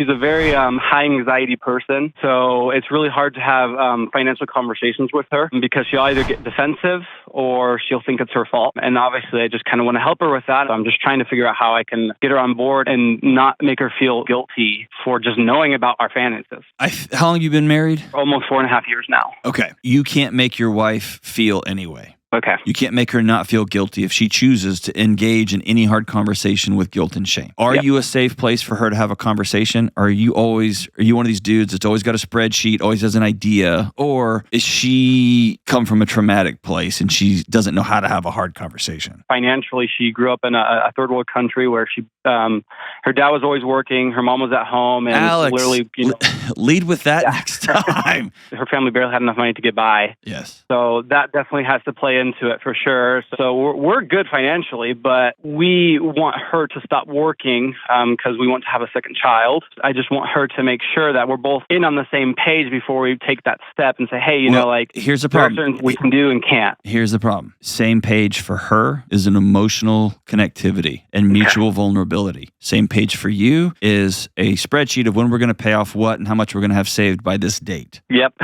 She's a very high anxiety person, so it's really hard to have financial conversations with her because she'll either get defensive or she'll think it's her fault. And obviously, I just kind of want to help her with that. I'm just trying to figure out how I can get her on board and not make her feel guilty for just knowing about our finances. How long have you been married? Almost 4.5 years now. Okay. You can't make your wife feel anyway. Okay. You can't make her not feel guilty if she chooses to engage in any hard conversation with guilt and shame. Are you a safe place for her to have a conversation? Are you one of these dudes that's always got a spreadsheet, always has an idea? Or is she come from a traumatic place and she doesn't know how to have a hard conversation? Financially, she grew up in a third world country where her dad was always working, her mom was at home, and Alex, literally, lead with that next time. Her family barely had enough money to get by. Yes. So that definitely has to play into it for sure. So we're good financially, but we want her to stop working because we want to have a second child. I just want her to make sure that we're both in on the same page before we take that step and say, hey, here's the there are problem. certain things we can do and can't. Here's the problem. Same page for her is an emotional connectivity and mutual vulnerability. Same page for you is a spreadsheet of when we're going to pay off what and how much we're going to have saved by this date. Yep.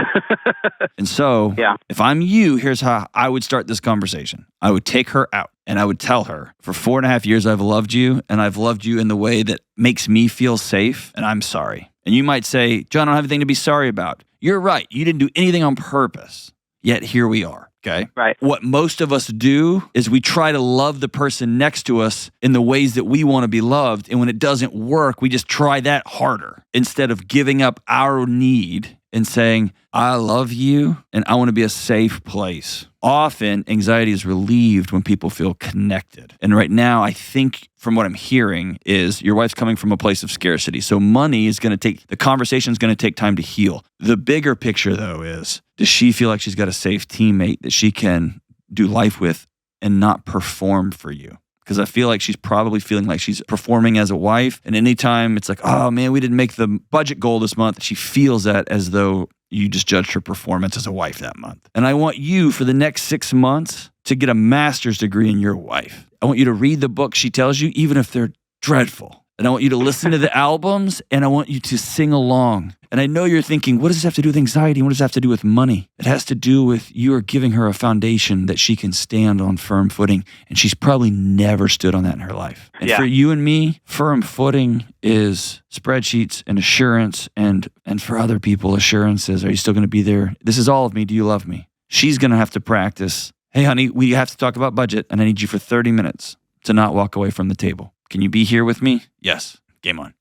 And so if I'm you, here's how I would start this conversation. I would take her out and I would tell her, for 4.5 years, I've loved you, and I've loved you in the way that makes me feel safe, and I'm sorry. And you might say, John, I don't have anything to be sorry about. You're right. You didn't do anything on purpose. Yet here we are. Okay. Right. What most of us do is we try to love the person next to us in the ways that we want to be loved. And when it doesn't work, we just try that harder instead of giving up our need and saying, I love you and I want to be a safe place. Often anxiety is relieved when people feel connected. And right now, I think from what I'm hearing is your wife's coming from a place of scarcity. So the conversation is going to take time to heal. The bigger picture though is, does she feel like she's got a safe teammate that she can do life with and not perform for you? Because I feel like she's probably feeling like she's performing as a wife. And anytime it's like, oh man, we didn't make the budget goal this month, she feels that as though you just judged her performance as a wife that month. And I want you for the next 6 months to get a master's degree in your wife. I want you to read the books she tells you, even if they're dreadful. And I want you to listen to the albums, and I want you to sing along. And I know you're thinking, what does this have to do with anxiety? What does it have to do with money? It has to do with you are giving her a foundation that she can stand on firm footing. And she's probably never stood on that in her life. And for you and me, firm footing is spreadsheets and assurance. And for other people, assurances. Are you still going to be there? This is all of me. Do you love me? She's going to have to practice. Hey, honey, we have to talk about budget, and I need you for 30 minutes to not walk away from the table. Can you be here with me? Yes. Game on.